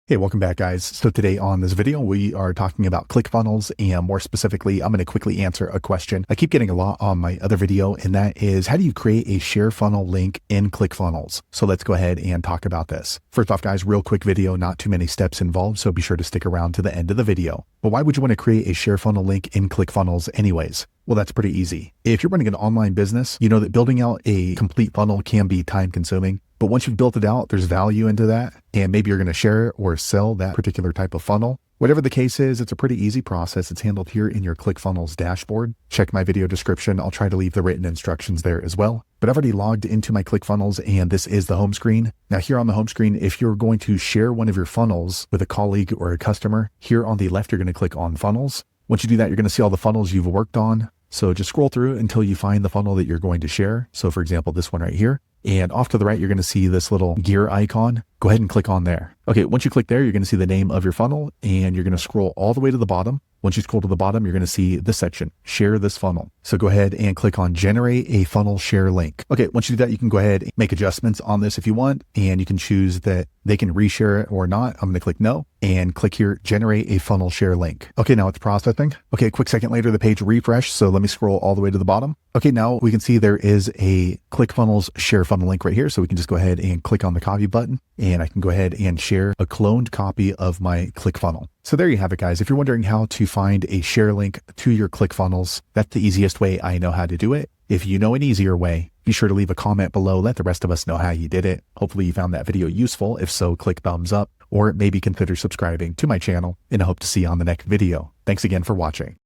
Hey, welcome back, guys. So today on this video, we are talking about ClickFunnels, and more specifically, I'm going to quickly answer a question I keep getting a lot on my other video, and that is, how do you create a share funnel link in ClickFunnels? So let's go ahead and talk about this. First off, guys, real quick video, not too many steps involved, so be sure to stick around to the end of the video. But why would you want to create a share funnel link in ClickFunnels anyways? Well, that's pretty easy. If you're running an online business, you know that building out a complete funnel can be time consuming. But once you've built it out, there's value into that. And maybe you're going to share or sell that particular type of funnel. Whatever the case is, it's a pretty easy process. It's handled here in your ClickFunnels dashboard. Check my video description. I'll try to leave the written instructions there as well. But I've already logged into my ClickFunnels, and this is the home screen. Now here on the home screen, if you're going to share one of your funnels with a colleague or a customer, here on the left, you're going to click on funnels. Once you do that, you're going to see all the funnels you've worked on. So just scroll through until you find the funnel that you're going to share. So for example, this one right here. And off to the right, you're going to see this little gear icon. Go ahead and click on there. Okay, once you click there, you're going to see the name of your funnel, and you're going to scroll all the way to the bottom. Once you scroll to the bottom, you're going to see this section, share this funnel. So go ahead and click on generate a funnel share link. Okay, once you do that, you can go ahead and make adjustments on this if you want, and you can choose that they can reshare it or not. I'm going to click no and click here, generate a funnel share link. Okay, now it's processing. Okay, a quick second later, the page refreshed. So let me scroll all the way to the bottom. Okay, now we can see there is a ClickFunnels share funnel link right here. So we can just go ahead and click on the copy button, and I can go ahead and share a cloned copy of my ClickFunnel. So there you have it, guys. If you're wondering how to find a share link to your ClickFunnels, that's the easiest way I know how to do it. If you know an easier way, be sure to leave a comment below. Let the rest of us know how you did it. Hopefully you found that video useful. If so, click thumbs up, or maybe consider subscribing to my channel, and I hope to see you on the next video. Thanks again for watching.